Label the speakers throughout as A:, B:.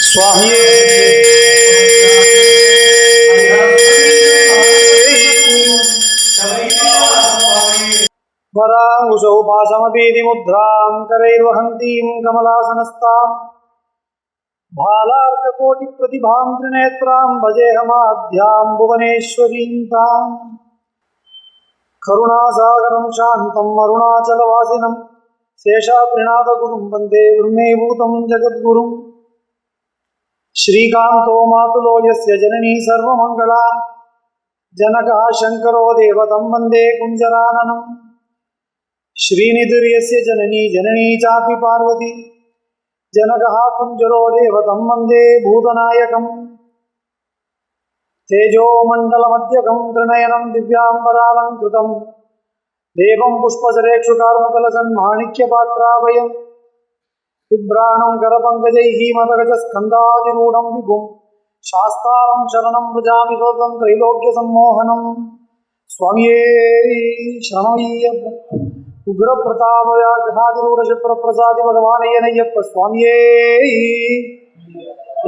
A: स्वामी वरांगुशौ पाशमपीति मुद्रां करैर्वहन्तीं कमलासनस्तां भालार्ककोटिप्रतिभां त्रिनेत्रां भजेऽहमाद्यां भुवनेश्वरीं ताम् करुणासागरं शान्तं अरुणाचलवासिनं शेषाद्रिनाथगुरुं वन्दे ब्रह्मेभूतं जगद्गुरुं श्रीकान्तो मातुलो यस्य जननी सर्वमङ्गला जनकः शङ्करो देवतं वन्दे कुञ्जराननं श्रीनिधिर्यस्य जननी जननी चापि पार्वती जनकः कुञ्जरो देवतं वन्दे भूतनायकम् तेजोमण्डलमध्यकं त्रिनयनं दिव्याम्बरालङ्कृतं देवं पुष्पसरेक्षुकार्मुकलसन्माणिक्यपात्राभयं बिभ्राणं करपङ्कजैः मदगजस्कन्धादिरूढं विभुं शास्तारं शरणं व्रजामि सततं त्रैलोक्यसम्मोहनं स्वामिये शरणमय्यप्प उग्रप्रतापव्याघ्रादिरूढशप्रप्रसादि भगवानय्यनय्यप्प स्वामिये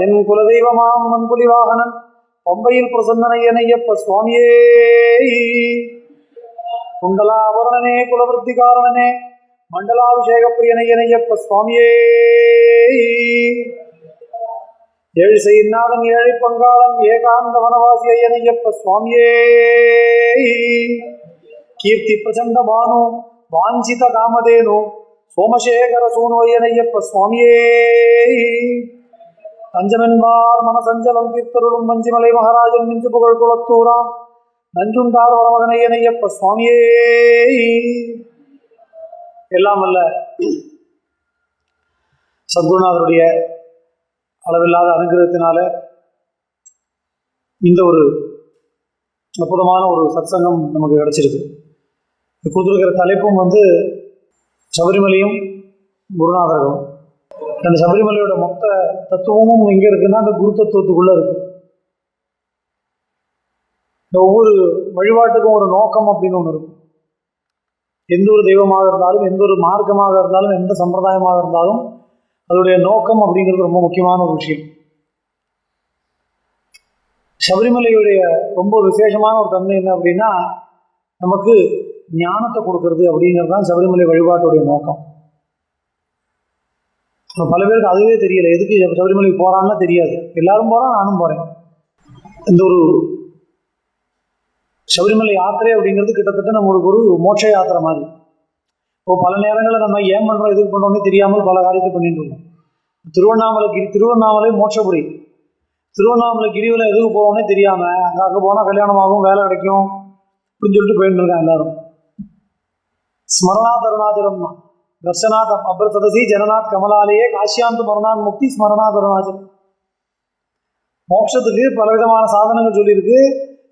A: என் குலதெய்வமாம் மண்புலிவாகனன் பம்பையில் பிரசன்னனையனையப்ப சுவாமியே குண்டலாபரணனே குலவருத்தி காரணனே மண்டலாபிஷேக பிரியனையனையப்ப சுவாமியே ஏழு செய்நாதன் ஏழை பங்காளன் ஏகாந்த வனவாசி ஐயனையப்ப சுவாமியே கீர்த்தி பிரச்சண்ட பானு வாஞ்சித காமதேனு சோமசேகர சூனோயனையப்ப சுவாமியே தஞ்சமென்பார் மனசஞ்சலம் தீர்த்தருளும் வஞ்சிமலை மகாராஜன் மிஞ்சு புகழ் குளத்தூரான் நஞ்சுண்டார் வரமகனையனையப்ப சுவாமியே எல்லாம் அல்ல சத்குருநாதருடைய அளவில்லாத அனுகிரகத்தினால இந்த ஒரு அற்புதமான ஒரு சத்சங்கம் நமக்கு கிடைச்சிருக்கு. கொடுத்துருக்கிற தலைப்பும் சபரிமலையும் குருநாதர்களும். அந்த சபரிமலையோட மொத்த தத்துவமும் எங்கே இருக்குன்னா அந்த குரு தத்துவத்துக்குள்ளே இருக்கு. இந்த ஒவ்வொரு வழிபாட்டுக்கும் ஒரு நோக்கம் அப்படின்னு ஒன்று இருக்கும். எந்த ஒரு தெய்வமாக இருந்தாலும், எந்த ஒரு மார்க்கமாக இருந்தாலும், எந்த சம்பிரதாயமாக இருந்தாலும் அதோடைய நோக்கம் அப்படிங்கிறது ரொம்ப முக்கியமான ஒரு விஷயம். சபரிமலையுடைய ரொம்ப விசேஷமான ஒரு தன்மை என்ன அப்படின்னா, நமக்கு ஞானத்தை கொடுக்கறது அப்படிங்கிறது தான் சபரிமலை வழிபாட்டுடைய நோக்கம். பல பேருக்கு அதுவே தெரியல, எதுக்கு சபரிமலை போகிறான்னு தெரியாது. எல்லாரும் போகிறோம், நானும் போகிறேன். இந்த ஒரு சபரிமலை யாத்திரை அப்படிங்கிறது கிட்டத்தட்ட நம்மளுக்கு ஒரு மோட்ச யாத்திரை மாதிரி. இப்போ பல நேரங்களில் நம்ம ஏன் பண்ணுறோம், எதுக்கு பண்ணுறோம்னு தெரியாமல் பல காரியத்தை பண்ணிட்டு இருக்கோம். திருவண்ணாமலை மோட்சபுரி. திருவண்ணாமலை கிரிவில் எதுக்கு போகிறோன்னே தெரியாமல் அங்கே போனால் கல்யாணமாகும், வேலை கிடைக்கும் அப்படின்னு சொல்லிட்டு போயிட்டு இருக்காங்க எல்லாரும். ஸ்மரணாத் அருணாச்சலம் தர்சனாத் அப்ரதசி ஜனநாத் கமலாலேயே காசியாந்து மரணான் முக்தி ஸ்மரணாத் அருணாச்சலம். மோட்சத்துக்கு பலவிதமான சாதனங்கள் சொல்லியிருக்கு.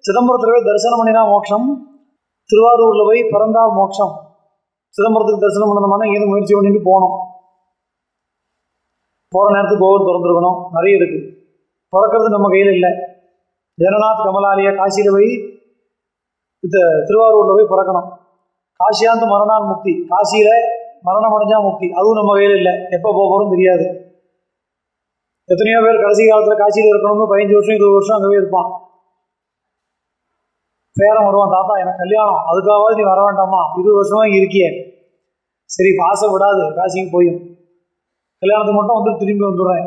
A: சிதம்பரத்தில் போய் தரிசனம் பண்ணினா மோட்சம், திருவாரூரில் போய் பிறந்தால் மோட்சம். சிதம்பரத்துக்கு தரிசனம் பண்ணணும்னா இங்கேருந்து முயற்சி பண்ணிட்டு போகணும். போகிற நேரத்துக்கு கோவில் திறந்துருக்கணும். நிறைய இருக்குது. பிறக்கிறது நம்ம கையில் இல்லை. ஜனநாத் கமலாலய காசியில் போய் திருவாரூரில் போய் பிறக்கணும். காசியாந்து மரணான் முக்தி, காசியில் மரணம் அடைஞ்சால் முக்தி. அதுவும் நம்ம கையில் இல்லை. எப்போ போகிறோம் தெரியாது. எத்தனையோ பேர் கடைசி காலத்தில் காசியில் இருக்கணும்னு 15 வருஷம் 20 வருஷம் அங்கே இருப்பான். பேரம் வருவான், தாத்தா எனக்கு கல்யாணம், அதுக்காவது நீ வர வேண்டாமா, 20 வருஷமா இங்கே இருக்கியே. சரி பாச விடாது, காசிக்கு போயும் கல்யாணத்துக்கு மட்டும் திரும்பி வந்துடுறேன்.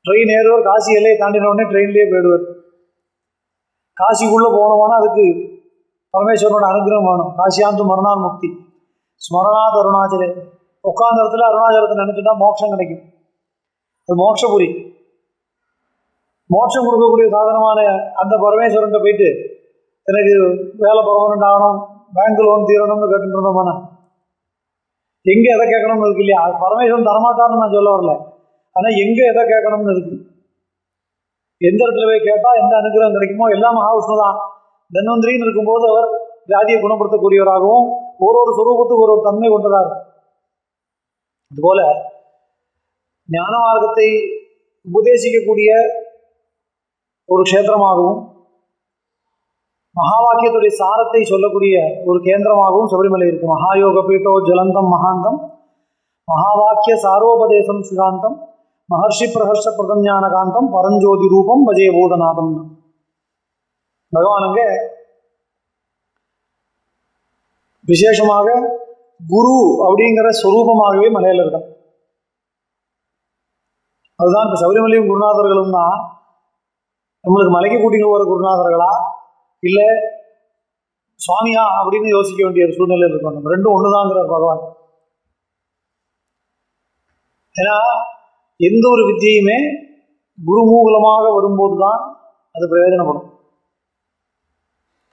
A: ட்ரெயின் ஏறுவார், காசி எல்லையை தாண்டின உடனே ட்ரெயின்லேயே போயிடுவார். காசிக்குள்ளே போனோம்னா அதுக்கு பரமேஸ்வரனோட அனுகிரகம் வேணும். காசியாந்து மரணான் முக்தி ஸ்மரணாத் அருணாச்சலே. உட்காந்த இடத்துல அருணாச்சலத்தை நினைச்சுட்டா மோட்சம் கிடைக்கும். அது மோட்சபுரி. மோட்சம் கொடுக்கக்கூடிய சாதனமான அந்த பரமேஸ்வரன் போயிட்டு எனக்கு வேலை பரவாயில்ல ஆகணும், பேங்க் லோன் தீரணும்னு கேட்டுட்டு இருந்தோம்னா எங்கே எதை கேட்கணும்னு இருக்கு இல்லையா? அது பரமேஸ்வரன் தரமாட்டார்னு நான் சொல்ல வரல. ஆனால் எங்கே எதை கேட்கணும்னு இருக்கு. எந்த இடத்துல போய் கேட்டால் எந்த அனுகிரகம் கிடைக்குமோ எல்லாம் மகாவிஷ்ணு தான். தன்வந்திரின்னு இருக்கும்போது அவர் வியாதியை குணப்படுத்தக்கூடியவராகவும் ஒரு சுரூபத்துக்கு ஒரு தன்மை கொண்டதாக இருக்கும். அதுபோல ஞான மார்க்கத்தை உபதேசிக்கக்கூடிய ஒரு க்ஷேத்திரமாகவும் மகா வாக்கியத்துடைய சாரத்தை சொல்லக்கூடிய ஒரு கேந்திரமாகவும் சபரிமலை இருக்கு. மகாயோக பீட்டோ ஜலந்தம் மகாந்தம் மகாவாக்கிய சாரோபதேசம் சுஷாந்தம் மகர்ஷி பிரகர்ஷ பிரதஞானகாந்தம் பரஞ்சோதி ரூபம் பஜே பூதநாதம். பகவான் அங்க விசேஷமாக குரு அப்படிங்கிற ஸ்வரூபமாகவே மலையில இருக்கான். அதுதான் இப்ப சபரிமலையும் குருநாதர்களும் தான் நம்மளுக்கு மலைக்கு கூட்டிட்டு போற குருநாதர்களா இல்ல சுவாமியா அப்படின்னு யோசிக்க வேண்டிய ஒரு சூழ்நிலையில் இருக்கணும். நம்ம ரெண்டும் ஒண்ணுதாங்கிறார் பகவான். ஏன்னா எந்த ஒரு வித்தியுமே குருமூலமாக வரும்போதுதான் அது பிரயோஜனப்படும்.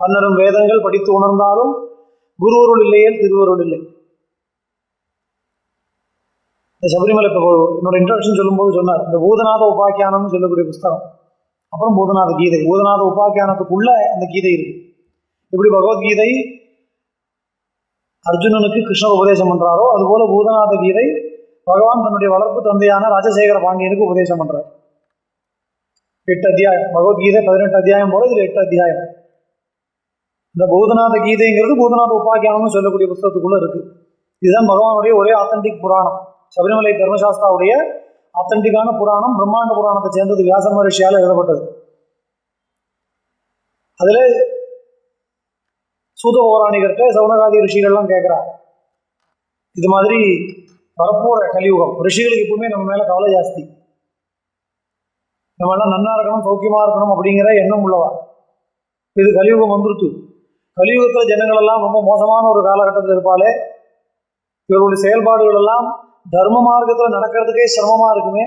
A: பன்னரும் வேதங்கள் படித்து உணர்ந்தாலும் குருவருள் இல்லையே திருவருள் இல்லை. இந்த சபரிமலை இப்போ என்னோட இன்ட்ரடக்ஷன் சொல்லும்போது சொன்னார், இந்த பூதநாத உபாக்கியானம்னு சொல்லக்கூடிய புஸ்தகம், அப்புறம் பூதநாத கீதை. பூதநாத உபாக்கியானத்துக்குள்ள அந்த கீதை இருக்கு. எப்படி பகவத்கீதை அர்ஜுனனுக்கு கிருஷ்ணர் உபதேசம் பண்றாரோ அதுபோல பூதநாத கீதை பகவான் தன்னுடைய வளர்ப்பு தந்தையான ராஜசேகர பாண்டியனுக்கு உபதேசம் பண்றார். 8 அத்தியாயம் பகவத்கீதை, 18 அத்தியாயம் போல இதுல 8 அத்தியாயம். இந்த பூதநாத கீதைங்கிறது பூதநாத உபாக்கியானம்னு சொல்லக்கூடிய புஸ்தகத்துக்குள்ள இருக்கு. இதுதான் பகவானுடைய ஒரே ஆத்தன்டிக் புராணம். சபரிமலை தர்மசாஸ்திராவுடைய ஆத்தன்டிக்கான புராணம் பிரம்மாண்ட புராணத்தை சேர்ந்தது. வியாச மகரிஷியால் எழுதப்பட்டது. அதுல சூத பௌராணிகர்கிட்ட சவுனகாதி ரிஷிகள்லாம் கேட்கிறார், இது மாதிரி வரப்போற கலியுகம், ரிஷிகளுக்கு எப்பவுமே நம்ம மேல கவலை ஜாஸ்தி, நம்ம எல்லாம் நன்னா இருக்கணும் சௌக்கியமா இருக்கணும் அப்படிங்கிற எண்ணம் உள்ளவா. இது கலியுகம் வந்துருத்து. கலியுகத்துல ஜனங்கள் எல்லாம் ரொம்ப மோசமான ஒரு காலகட்டத்தில் இருப்பாலே, இவர்களுடைய செயல்பாடுகள் எல்லாம் தர்ம மார்க்கத்துல நடக்கிறதுக்கே சிரமமா இருக்குமே.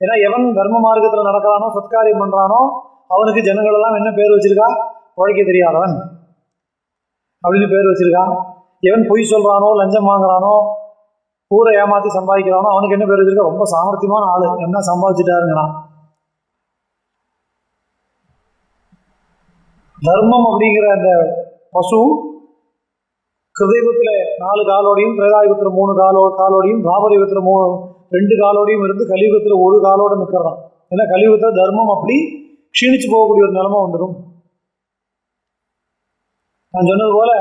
A: ஏன்னா எவன் தர்ம மார்க்கத்துல நடக்கிறானோ சத்காரியம் பண்றானோ அவனுக்கு ஜனங்கள் எல்லாம் என்ன பேர் வச்சிருக்கா, உழைக்க தெரியாதவன் அப்படின்னு பேர் வச்சிருக்கான். எவன் பொய் சொல்றானோ லஞ்சம் வாங்குறானோ ஊரை ஏமாத்தி சம்பாதிக்கிறானோ அவனுக்கு என்ன பேர் வச்சிருக்கா, ரொம்ப சாமர்த்தியமான ஆளு, என்ன சம்பாதிச்சுட்டாருங்கிறான். தர்மம் அப்படிங்கிற அந்த பசு கிருதயுகத்துல 4 காலோடையும், திரேதாயுகத்துல 3 காலோடையும், துவாபர யுகத்துல 2 காலோடையும் இருந்து கலியுகத்துல 1 காலோட நிற்கிறதான். ஏன்னா கலியுகத்துல தர்மம் அப்படி க்ஷீணிச்சு போகக்கூடிய ஒரு நிலைமை வந்துடும். நான் சொன்னது போல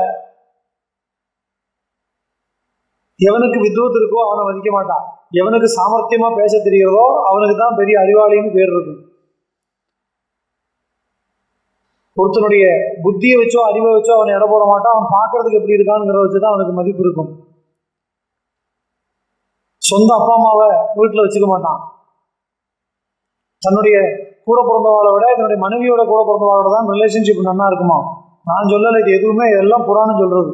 A: எவனுக்கு வித்வத் இருக்கோ அவனை மதிக்க மாட்டான், எவனுக்கு சாமர்த்தியமா பேச தெரிகிறதோ அவனுக்கு தான் பெரிய அறிவாளின்னு பேர் இருக்கும். ஒருத்தனுடைய புத்தியை வச்சோ அறிவை வச்சோ அவனை இட போட மாட்டான். அவன் பார்க்கறதுக்கு எப்படி இருக்கான்ங்கிறத வச்சுதான் அவனுக்கு மதிப்பு இருக்கும். சொந்த அப்பா அம்மாவை வீட்டில் வச்சுக்க மாட்டான். தன்னுடைய கூட பிறந்தவாளை விட தன்னுடைய மனைவியோட கூட பிறந்தவாளோட தான் ரிலேஷன்ஷிப் நல்லா இருக்குமா. நான் சொல்லலை, இது எதுவுமே இதெல்லாம் புராணம் சொல்றது.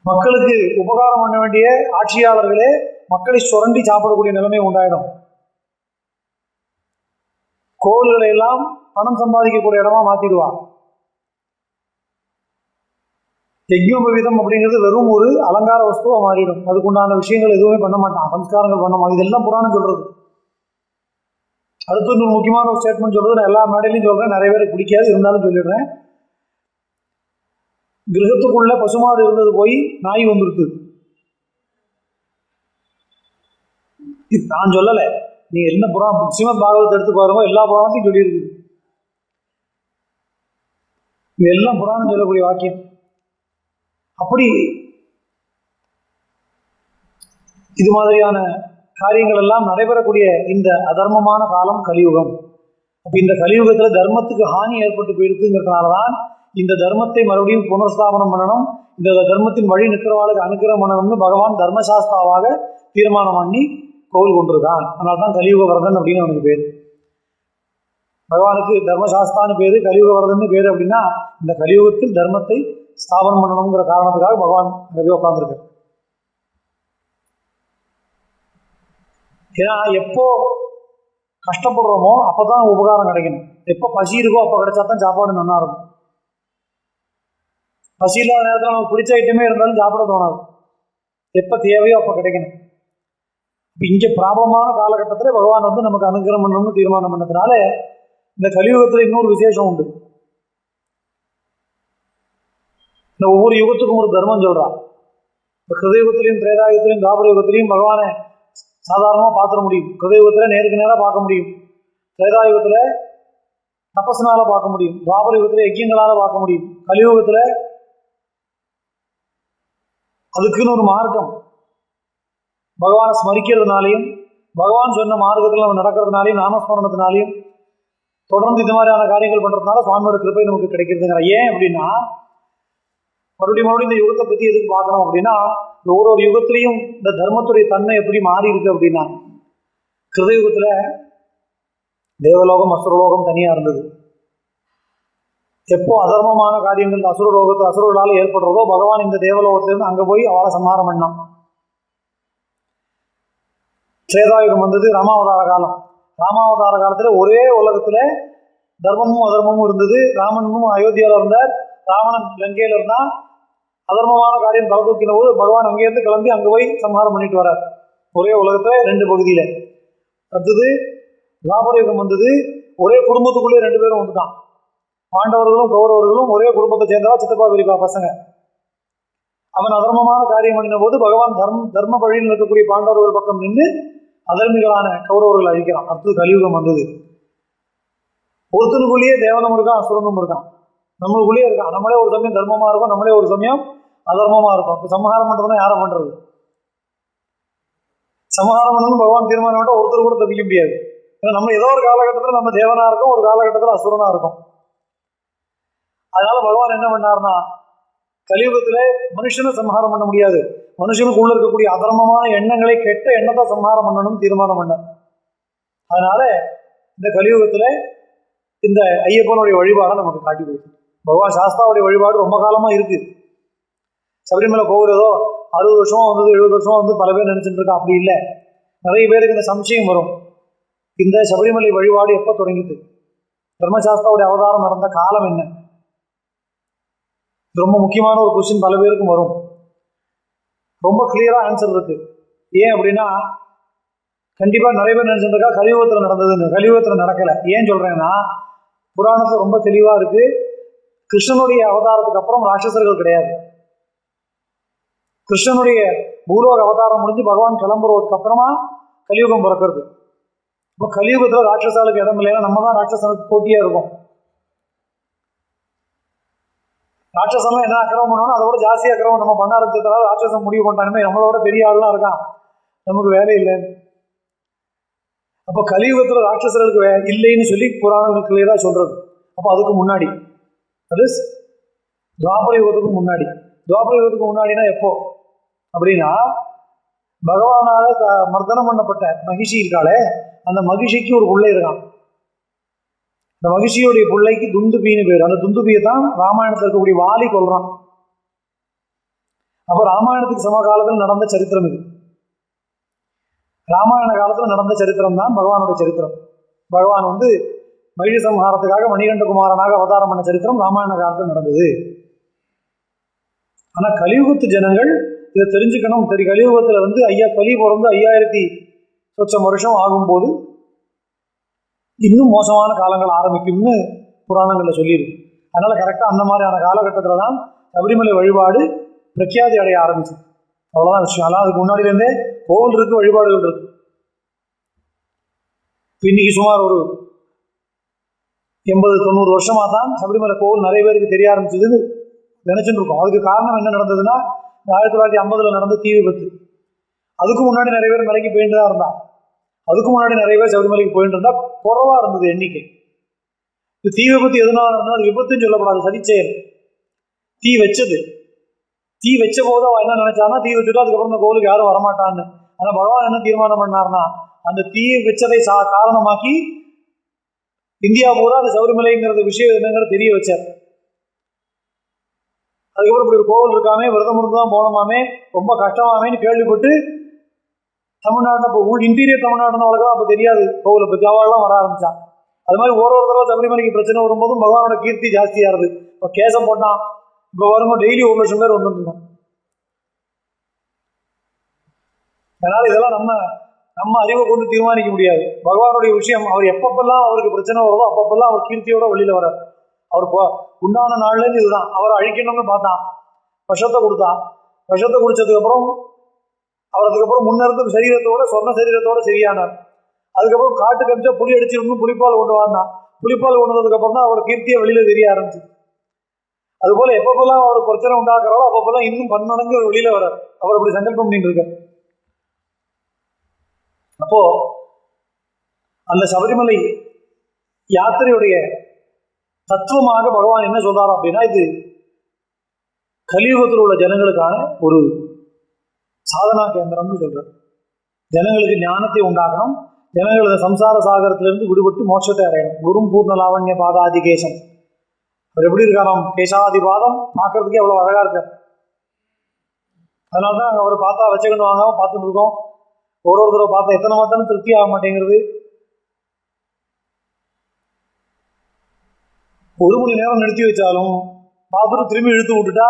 A: மக்களுக்கு உபகாரம் பண்ண வேண்டிய ஆட்சியாளர்களே மக்களை சுரண்டி சாப்பிடக்கூடிய நிலைமை உண்டாயிடும். கோவில்களை எல்லாம் பணம் சம்பாதிக்கக்கூடிய இடமா மாத்திடுவா. யஜ்ஞோபவீதம் அப்படிங்கிறது வெறும் ஒரு அலங்கார வஸ்துவா மாறிடும். அதுக்குண்டான விஷயங்கள் எதுவுமே பண்ண மாட்டான், சம்ஸ்காரங்கள் பண்ண மாட்டான். இதெல்லாம் புராணம் சொல்றது. அடுத்து ஒரு முக்கியமான ஒரு ஸ்டேட்மெண்ட் சொல்றது, நான் எல்லா மேடையிலையும் சொல்றேன், நிறைய பேருக்கு பிடிக்காது, இருந்தாலும் சொல்லிடுறேன். கிரகத்துக்குள்ள பசுமாடு இருந்தது போய் நாய் வந்துருது. நான் சொல்லலை, நீ என்ன புராணம் ஸ்ரீமத் பாகவத்தை எடுத்து பாருங்க, எல்லா புராணத்தையும் சொல்லியிருக்குது. இது எல்லாம் புராணம் சொல்லக்கூடிய வாக்கியம். அப்படி இது மாதிரியான காரியங்கள் எல்லாம் நடைபெறக்கூடிய இந்த அதர்மமான காலம் கலியுகம். அப்ப இந்த கலியுகத்துல தர்மத்துக்கு ஹானி ஏற்பட்டு போயிடுதுங்கிறதுனாலதான் இந்த தர்மத்தை மறுபடியும் புனர்ஸ்தாபனம் பண்ணணும், இந்த தர்மத்தின் வழி நிற்கிறவாளுக்கு அனுக்கிரகம் பண்ணணும்னு பகவான் தர்மசாஸ்தாவாக தீர்மானம் பண்ணி கோவில் கொண்டிருக்கான். அதனால்தான் கலியுக வரதன் அப்படின்னு அவனுக்கு பேர். பகவானுக்கு தர்மசாஸ்தான்னு பேரு, கலியுக வரதன்னு பேரு. அப்படின்னா இந்த கலியுகத்தில் தர்மத்தை ஸ்தாபனம் பண்ணணுங்கிற காரணத்துக்காக பகவான் அங்கே உட்கார்ந்துருக்கு. ஏன்னா எப்போ கஷ்டப்படுறோமோ அப்பதான் உபகாரம் கிடைக்கணும். எப்போ பசி இருக்கோ அப்போ கிடைச்சா தான் சாப்பாடு நல்லா இருக்கும். பசி இல்லாத நேரத்தில் நமக்கு பிடிச்ச ஐட்டமே இருந்தாலும் சாப்பிட தோணாது. எப்போ தேவையோ அப்போ கிடைக்கணும். இங்கே ப்ராப்ளமான காலகட்டத்தில் பகவான் வந்து நமக்கு அனுகிரகம் பண்ணணும்னு தீர்மானம் பண்ணதுனால இந்த கலியுகத்தில் இன்னொரு விசேஷம் உண்டு. இந்த ஒவ்வொரு யுகத்துக்கும் ஒரு தர்மம் சொல்றான். இப்போ கிருதயுகத்திலையும் திரேதாயுகத்திலையும் துவாபர யுகத்திலையும் பகவானை சாதாரணமாக பார்த்துட முடியும். கிருதயுகத்தில் நேருக்கு நேராக பார்க்க முடியும், திரேதாயுகத்தில் தபஸ்னால பார்க்க முடியும், துவாபர யுகத்தில் யஜ்யங்களால் பார்க்க முடியும், கலியுகத்தில் அதுக்குன்னு ஒரு மார்க்கம். பகவானை ஸ்மரிக்கிறதுனாலையும் பகவான் சொன்ன மார்க்கத்தில் நம்ம நடக்கிறதுனாலையும் நாமஸ்மரணத்தினாலையும் தொடர்ந்து இந்த மாதிரியான காரியங்கள் பண்ணுறதுனால சுவாமியோட கிருபை நமக்கு கிடைக்கிறதுங்கிற. ஏன் அப்படின்னா மறுபடியும் இந்த யுகத்தை பற்றி எதுக்கு பார்க்கணும் அப்படின்னா, இந்த ஒரு யுகத்திலையும் இந்த தர்மத்துடைய தன்மை எப்படி மாறி இருக்கு அப்படின்னா, கிருதயுகத்தில் தேவலோகம் அசுரலோகம் தனியாக இருந்தது. எப்போ அதர்மமான காரியங்கள் அசுரர்களால் ஏற்படுறதோ பகவான் இந்த தேவலோகத்திலிருந்து அங்கே போய் அவளை சம்ஹாரம் பண்ணான். திரேதாயுகம் வந்தது, ராமாவதார காலம். ராமாவதார காலத்தில் ஒரே உலகத்தில் தர்மமும் அதர்மமும் இருந்தது. ராமனும் அயோத்தியாவில் இருந்தார், ராவணன் லங்கையில் இருந்தான். அதர்மமான காரியம் தலை தூக்கின போது பகவான் அங்கேருந்து கிளம்பி அங்கே போய் சம்ஹாரம் பண்ணிட்டு வர்றார். ஒரே உலகத்தில் 2 பகுதியில். அடுத்தது துவாபர யுகம் வந்தது, ஒரே குடும்பத்துக்குள்ளே 2 பேரும் வந்துட்டான். பாண்டவர்களும் கௌரவர்களும் ஒரே குடும்பத்தை சேர்ந்தவா, சித்தப்பா பெரியப்பா பசங்க. அவன் அதர்மமான காரியம் பண்ணின போது பகவான் தர்ம வழியில் இருக்கக்கூடிய பாண்டவர்கள் பக்கம் நின்று அதர்மிகளான கௌரவர்கள் அழிக்கிறான். அடுத்தது கலியுகம் வந்தது. ஒருத்தனுக்குள்ளேயே தேவனும் இருக்கான், அசுரனும் இருக்கான், நம்மளுக்குள்ளேயே இருக்கான். நம்மளே ஒரு சமயம் தர்மமா இருக்கும், நம்மளே ஒரு சமயம் அதர்மமா இருக்கும். இப்போ சமஹாரம் பண்றதுன்னா யாரை பண்றது? சமஹாரம் பண்ணணும்னு பகவான் தீர்மானம் பண்ணா ஒருத்தர் கூட தப்பிக்க முடியாது. ஏன்னா நம்ம ஏதோ ஒரு காலகட்டத்தில் நம்ம தேவனா இருக்கும், ஒரு காலகட்டத்தில் அசுரனா இருக்கும். அதனால பகவான் என்ன பண்ணார்னா, கலியுகத்திலே மனுஷனை சம்ஹாரம் பண்ண முடியாது, மனுஷனுக்குள்ள இருக்கக்கூடிய அதர்மமான எண்ணங்களை, கெட்ட எண்ணத்தை சம்ஹாரம் பண்ணணும்னு தீர்மானம் பண்ணார். அதனால இந்த கலியுகத்துல இந்த ஐயப்பனுடைய வழிபாடை நமக்கு காட்டி கொடுத்து, பகவான் சாஸ்தாவுடைய வழிபாடு ரொம்ப காலமா இருக்கு. சபரிமலை கோவில் ஏதோ 60 வருஷமா வந்தது, 70 வருஷமா வந்து பல பேர் நினைச்சிட்டு இருக்கா. அப்படி இல்லை. நிறைய பேருக்கு இந்த சம்சயம் வரும், இந்த சபரிமலை வழிபாடு எப்போ தொடங்கிது, தர்மசாஸ்தாவுடைய அவதாரம் நடந்த காலம் என்ன? ரொம்ப முக்கியமான ஒரு கொஸ்டின் பல பேருக்கும் வரும். ரொம்ப கிளியரா ஆன்சர் இருக்கு. ஏன் அப்படின்னா, கண்டிப்பா நிறைய பேர் நினைச்சிருக்கா கலியுகத்தில் நடந்ததுன்னு. கலியுகத்தில் நடக்கல. ஏன் சொல்றேன்னா, புராணத்துல ரொம்ப தெளிவா இருக்கு, கிருஷ்ணனுடைய அவதாரத்துக்கு அப்புறம் ராட்சசர்கள் கிடையாது. கிருஷ்ணனுடைய பூலோக அவதாரம் முடிஞ்சு பகவான் கிளம்புறதுக்கு அப்புறமா கலியுகம் பிறக்கிறது. இப்போ கலியுகத்துல ராட்சசாலுக்கு இடம் இல்லைன்னா நம்ம தான் ராட்சசனுக்கு போட்டியா இருக்கும். ராட்சசன்லாம் என்ன அக்கிரமம் பண்ணணும், அதோட ஜாஸ்தி அக்கிரமம் நம்ம பண்ண ஆரம்பிச்சதால ராட்சசன் முடிவு பண்ணிட்டானுமே நம்மளோட பெரிய ஆள்லாம் இருக்கான், நமக்கு வேலை இல்லைன்னு. அப்போ கலியுகத்துல ராட்சசர்களுக்கு இல்லைன்னு சொல்லி புராணங்கள் கிளியரா சொல்றது. அப்போ அதுக்கு முன்னாடி, அது துவாபர யுகத்துக்கு முன்னாடி. துவாபர யுகத்துக்கு முன்னாடினா எப்போ அப்படின்னா, பகவானால மர்தனம் பண்ணப்பட்ட மகிஷி இருக்காளே, அந்த மகிஷிக்கு ஒரு பிள்ளை இருக்கான். இந்த மகிஷியுடைய பிள்ளைக்கு துந்துபின்னு பேர். அந்த துந்துபியை தான் ராமாயணத்தில் இருக்கக்கூடிய வாலி கொல்றான். அப்போ ராமாயணத்துக்கு சமகாலத்தில் நடந்த சரித்திரம் இது. ராமாயண காலத்தில் நடந்த சரித்திரம் தான் பகவானுடைய சரித்திரம். பகவான் வந்து மகிழ சம்ஹாரத்துக்காக மணிகண்டகுமாரனாக அவதாரம் பண்ண சரித்திரம் ராமாயண காலத்தில் நடந்தது. ஆனா கலியுகத்து ஜனங்கள் இதை தெரிஞ்சுக்கணும். கலியுகத்துல வந்து கலி பிறந்து 5000 வருஷம் ஆகும்போது இன்னும் மோசமான காலங்கள் ஆரம்பிக்கும்னு புராணங்கள்ல சொல்லியிருக்கு. அதனால கரெக்டா அந்த மாதிரியான காலகட்டத்தில் தான் சபரிமலை வழிபாடு பிரக்யாதி அடைய ஆரம்பிச்சு. அவ்வளவுதான் விஷயம். அதெல்லாம் அதுக்கு முன்னாடியிலேருந்தே கோவில் இருக்கு, வழிபாடுகள் இருக்கு. இன்னைக்கு சுமார் ஒரு 80-90 வருஷமா தான் சபரிமலை கோவில் நிறைய பேருக்கு தெரிய ஆரம்பிச்சதுன்னு நினைச்சுட்டு இருக்கோம். அதுக்கு காரணம் என்ன நடந்ததுன்னா, 1950 நடந்த தீ விபத்து. அதுக்கு முன்னாடி நிறைய பேர் மலைக்கு போயிட்டு தான் இருந்தா, அதுக்கு முன்னாடி நிறைய பேர் சபரிமலைக்கு போயிட்டு இருந்தா குறைவா இருந்தது எண்ணிக்கை. தீ விபத்து எதனால நடந்தது, அது விபத்துன்னு சொல்லப்படாது, சதிச்செயல். தீ வச்சது, தீ வச்ச போது அவன் என்ன நினைச்சான்னா, தீ வச்சுட்டா அதுக்கப்புறம் இந்த கோவிலுக்கு யாரும் வரமாட்டான்னு. ஆனா பகவான் என்ன தீர்மானம் பண்ணார்னா, அந்த தீயை வச்சதை காரணமாக்கி இந்தியா பூரா அந்த சபரிமலைங்கிறது விஷயம் என்னங்கிறது தெரிய வச்சார். அதுக்கப்புறம் இப்படி ஒரு கோவில் இருக்காமே, விரதம் இருந்து தான் போனோமாமே, ரொம்ப கஷ்டமாமேன்னு கேள்விப்பட்டு தமிழ்நாட்டில் இப்போ இன்டீரியர் தமிழ்நாடு அவளுக்கு அப்போ தெரியாது கோவிலை பற்றி, அவள்லாம் வர ஆரம்பிச்சான். அது மாதிரி ஒரு தடவை சபரிமலைக்கு பிரச்சனை வரும்போதும் பகவானோட கீர்த்தி ஜாஸ்தியாகுது. இப்போ கேசம் போட்டான், இப்போ வரும்போது டெய்லி 1 லட்சம் பேர் வந்துருந்தோம். அதனால இதெல்லாம் நம்ம அறிவை கொண்டு தீர்மானிக்க முடியாது. பகவானுடைய விஷயம், அவர் எப்பப்பெல்லாம் அவருக்கு பிரச்சனை வருதோ அப்பப்பெல்லாம் அவர் கீர்த்தியோட வெளியில வர்றார். அவர் உண்டான நாள்லேருந்து இதுதான். அவரை அழிக்கணும்னு பார்த்தான், விஷத்தை கொடுத்தான். விஷத்தை குடிச்சதுக்கு அப்புறம் அவர் அதுக்கப்புறம் முன்னிருந்த சரீரத்தோட சொர்ண சரீரத்தோட சரியானார். அதுக்கப்புறம் காட்டு கமிச்சா புளி அடிச்சிருந்தும் புளிப்பால் கொண்டு வாங்கினான். புளிப்பால் கொண்டு வந்ததுக்கு அப்புறம் தான் அவரோட கீர்த்தியை வெளியில தெரிய ஆரம்பிச்சு. அதுபோல எப்பப்பெல்லாம் அவர் பிரச்சனை உண்டாக்குறாரோ அப்பப்பெல்லாம் இன்னும் பன்மடங்கு வெளியில வர அவர் அப்படி சங்கல்பம் பண்ணிட்டு இருக்கார். அப்போ அந்த சபரிமலை யாத்திரையுடைய தத்துவமாக பகவான் என்ன சொல்றாரு அப்படின்னா, இது கலியுகத்தில் உள்ள ஜனங்களுக்கான ஒரு சாதனா கேந்திரம்னு சொல்றார். ஜனங்களுக்கு ஞானத்தை உண்டாக்கணும், ஜனங்களது சம்சார சாகரத்திலிருந்து விடுபட்டு மோட்சத்தை அடையணும். குரும் பூர்ண லாவண்ய பாதாதி கேசம். அவர் எப்படி இருக்காராம்? கேசாதி பாதம் பார்க்கறதுக்கே அவ்வளவு அழகா இருக்கார். அதனால்தான் அவரை பார்த்தா வச்சுக்கணும் வாங்காம பார்த்துட்டு இருக்கோம். ஒரு தடவை பார்த்தா எத்தனை மாத்தாலும் திருப்தி ஆக மாட்டேங்கிறது. 1 மணி நேரம் நிறுத்தி வச்சாலும் பார்த்துட்டு திரும்பி இழுத்து விட்டுட்டா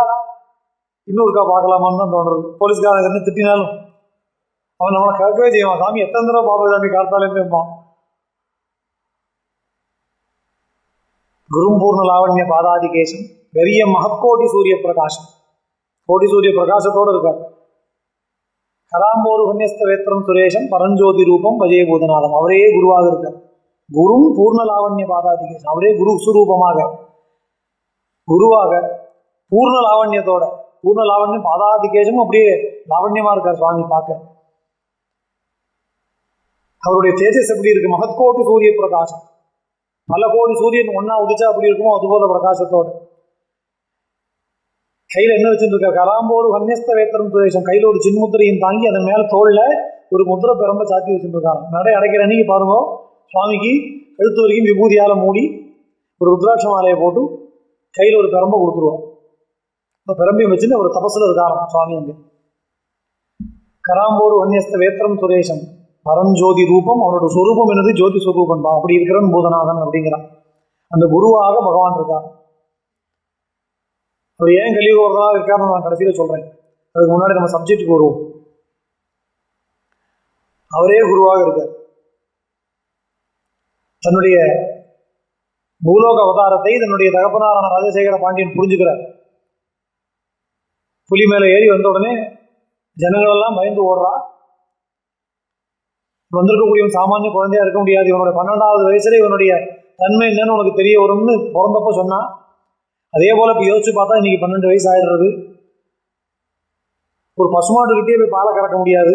A: இன்னொருக்கா பார்க்கலாமான்னு தான் தோணுறது. போலீஸ்காரங்க திட்டினாலும் அவன் நம்மளை கேட்கவே செய்வான். சாமி எத்தனை தடவை பாப்பா சாமி காத்தாலேருந்து இருப்பான். குரும் பூர்ண லாவண்ய பாதாதி கேசம் பெரிய மகத்கோட்டி சூரிய பிரகாசம், கோடி சூரிய பிரகாசத்தோடு இருக்கார். கராம்போரு கன்யஸ்த வேத்திரம் சுரேஷம் பரஞ்சோதி ரூபம் பஜய பூதநாதம். அவரே குருவாக இருக்கார். குரும் பூர்ண லாவண்ய பாதாதி கேசம். அவரே குரு சுரூபமாக குருவாக பூர்ண லாவண்யத்தோட, பூர்ண லாவண்யம் பாதாதி கேசமும் அப்படியே லாவண்யமா இருக்கார் சுவாமி பார்க்க. அவருடைய தேஜஸ் எப்படி இருக்கு? மகத்கோட்டி சூரிய பிரகாசம். பல கோடி சூரியன் ஒன்னா உதிச்சா அப்படி இருக்குமோ அதுபோல பிரகாசத்தோடு. கையில என்ன வச்சுருக்கார்? கராம்போரு கன்யஸ்த வேத்திரம் சுரேஷம். கையில ஒரு சின்முத்திரையும் தாங்கி அதன் மேல தோல்ல ஒரு முத்திரை பெரம்ப சாத்தி வச்சுருக்காங்க. நடை அடைக்கிற அன்னைக்கு பாருங்க, சுவாமிக்கு கழுத்து வரைக்கும் விபூதியால மூடி ஒரு ருத்ராட்ச மாலையை போட்டு கையில ஒரு பெரம்ப கொடுத்துருவோம். அந்த பெரம்பையும் வச்சுட்டு ஒரு தபசுல இருக்காராம் சுவாமி. அங்கே கராம்போரு கன்யஸ்த வேத்திரம் சுரேஷம் பரஞ்சோதி ரூபம். அவரோட சொரூபம் என்னது? ஜோதி சொரூபம் தான். அப்படி இருக்கிறன் பூதநாதன் அப்படிங்கிறான். அந்த குருவாக பகவான் இருக்கார். அவர் ஏன் கலியுகவர்களாக இருக்காருன்னு நான் கடைசியில சொல்றேன். அதுக்கு முன்னாடி நம்ம சப்ஜெக்டுக்கு வருவோம். அவரே குருவாக இருக்கார். தன்னுடைய பூலோக அவதாரத்தை தன்னுடைய தகப்பனாரான ராஜசேகர பாண்டியன் புரிஞ்சுக்கிறார். புலி மேல ஏறி வந்த உடனே ஜனங்கள் எல்லாம் பயந்து ஓடுறா. வந்திருக்கக்கூடியவன் சாமானிய குழந்தையா இருக்க முடியாது. இவனுடைய 12வது வயசுல இவனுடைய தன்மை என்னன்னு உனக்கு தெரிய வரும்னு பிறந்தப்ப சொன்னா. அதே போல இப்போ யோசிச்சு பார்த்தா இன்னைக்கு 12 வயசு ஆயிடுறது. ஒரு பசுமாட்டுக்கிட்டே போய் பாலை கறக்க முடியாது.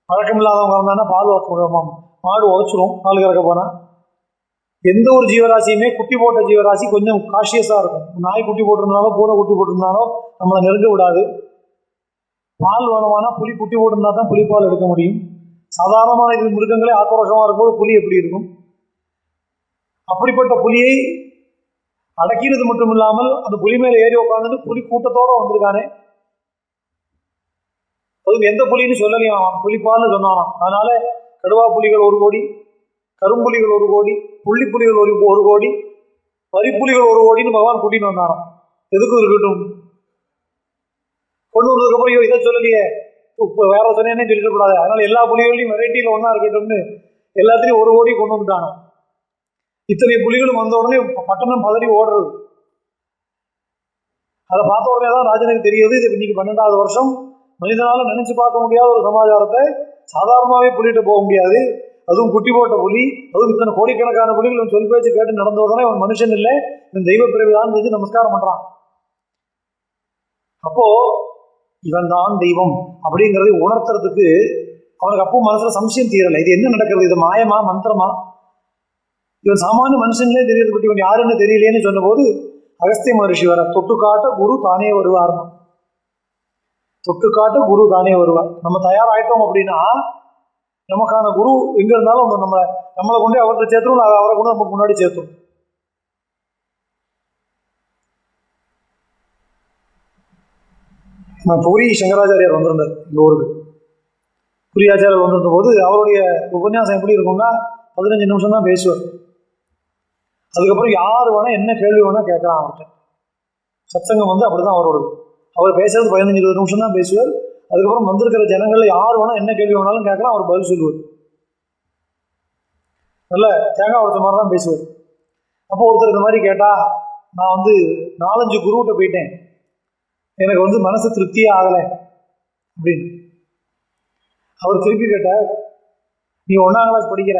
A: பழக்கம் இல்லாதவங்க இருந்தாங்கன்னா பால் மாடு உதச்சிரும் பால் கறக்க போனா. எந்த ஒரு ஜீவராசியுமே குட்டி போட்ட ஜீவராசி கொஞ்சம் காஷியஸா இருக்கும். நாய் குட்டி போட்டிருந்தாலும் பூனை குட்டி போட்டிருந்தாலும் நம்மளை நெருங்க விடாது. பால் வேணுமானா புலி குட்டி போட்டிருந்தா தான் புலிப்பால் எடுக்க முடியும். சாதாரணமான இது மிருகங்களே ஆக்ரோஷமா இருக்கும்போது புலி எப்படி இருக்கும்? அப்படிப்பட்ட புலியை அடக்கிறது மட்டும் இல்லாமல் அந்த புலி மேல ஏறி உட்காந்துட்டு புலி கூட்டத்தோட வந்திருக்கானே. அதுவும் எந்த புலின்னு சொல்லலையாம், புலிப்பால்னு சொன்னானாம். அதனால கடுவா புலிகள் 1 கோடி, கரும்புலிகள் 1 கோடி, புள்ளி புலிகள் 1 கோடி, வரிப்புலிகள் 1 கோடின்னு பகவான் கூட்டின்னு வந்தாராம். எதுக்கும் இருக்கட்டும். கொண்டு வந்ததுக்கு அப்புறம் இதை சொல்லலையே, இப்போ வேற சொன்னேன்னே சொல்லிடக்கூடாது. அதனால எல்லா புலிகளையும் வெரைட்டியில ஒன்னா இருக்கட்டும்னு எல்லாத்தையும் 1 கோடி கொண்டு வந்துட்டாங்க. இத்தனை புலிகளும் வந்த உடனே பட்டணம் பதறி ஓடுறது. அதை பார்த்த உடனே தான் ராஜனுக்கு தெரியுது, இது இன்னைக்கு 12வது வருஷம். மனிதனால நினைச்சு பார்க்க முடியாத ஒரு சமாச்சாரத்தை சாதாரணமாகவே புலிட்டு போக முடியாது. அதுவும் குட்டி போட்ட புலி, அதுவும் இத்தனை கோடிக்கணக்கான புலிகள் சொல் பேச்சு கேட்டு நடந்த உடனே அவன் மனுஷன் இல்லை, இவன் தெய்வ பிறவிதான் செஞ்சு நமஸ்காரம் பண்றான். அப்போ இவன் தான் தெய்வம் அப்படிங்கிறதை உணர்த்துறதுக்கு அவனுக்கு அப்போ மனசுல சம்சயம் தீரலை. இது என்ன நடக்கிறது? இது மாயமா மந்திரமா? இவன் சாமானிய மனுஷன்லே தெரியறது பற்றி இவன் யாருன்னு தெரியலேன்னு சொன்ன போது அகஸ்திய மகரிஷி வர தொட்டுக்காட்ட குரு தானே வருவார். தொட்டுக்காட்ட குரு தானே வருவார். நம்ம தயாராயிட்டோம் அப்படின்னா நமக்கான குரு எங்க இருந்தாலும் நம்மளை கொண்டே அவர்கிட்ட சேர்த்துரும், அவரை கொண்டு நமக்கு முன்னாடி சேர்த்துரும். பூரி சங்கராச்சாரியார் வந்திருந்தார் இந்த ஊருக்கு. பூரி ஆச்சாரியர் வந்திருந்த போது அவருடைய உபன்யாசம் எப்படி இருக்கும்னா 15 நிமிஷம் தான் பேசுவார். அதுக்கப்புறம் யார் வேணா என்ன கேள்வி வேணா கேட்கலாம் அவர்கிட்ட. சத்சங்கம் அப்படிதான் அவரோடது. அவர் பேசுறது 15-20 நிமிஷம் தான் பேசுவார். அதுக்கப்புறம் வந்திருக்கிற ஜனங்கள்ல யார் வேணா என்ன கேள்வி வேணாலும் கேட்கலாம், அவர் பதில் சொல்லுவார். நல்ல தேங்காய் உடைச்ச மாதிரி தான் பேசுவார். அப்போ ஒருத்தர் இந்த மாதிரி கேட்டா, நான் 4-5 குருகிட்ட போயிட்டேன், எனக்கு மனசு திருப்தியே ஆகலை அப்படின்னு. அவர் திருப்பி கேட்டார், நீ 1ஆம் கிளாஸ் படிக்கிற,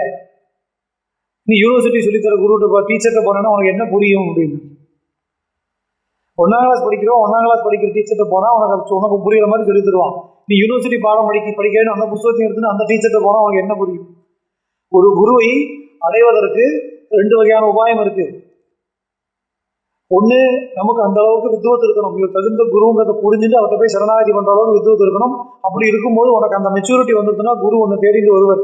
A: நீ யூனிவர்சிட்டி சொல்லித்தர குருகிட்ட டீச்சர்கிட்ட போனேன்னா உனக்கு என்ன புரியும் அப்படின்னு. 1ஆம் கிளாஸ் படிக்கிறோம், 1ஆம் கிளாஸ் படிக்கிற டீச்சர்கிட்ட போனால் உனக்கு புரியுற மாதிரி சொல்லி தருவான். நீ யூனிவர்சிட்டி பாடம் படிக்கணும் அந்த புத்தகத்தையும் எடுத்துன்னு அந்த டீச்சர்கிட்ட போனால் உனக்கு என்ன புரியும்? ஒரு குருவை அடைவதற்கு 2 வகையான உபாயம் இருக்கு. ஒன்று, நமக்கு அந்த அளவுக்கு வித்துவத்து இருக்கணும். இவர் தகுந்த குருங்கிறத புரிஞ்சுட்டு அவர்கிட்ட போய் சரணாகதி பண்ணுற அளவுக்கு வித்துவத்து இருக்கணும். அப்படி இருக்கும்போது உனக்கு அந்த மெச்சூரிட்டி வந்துருச்சுன்னா குரு உன்னை தேடிட்டு வருவர்.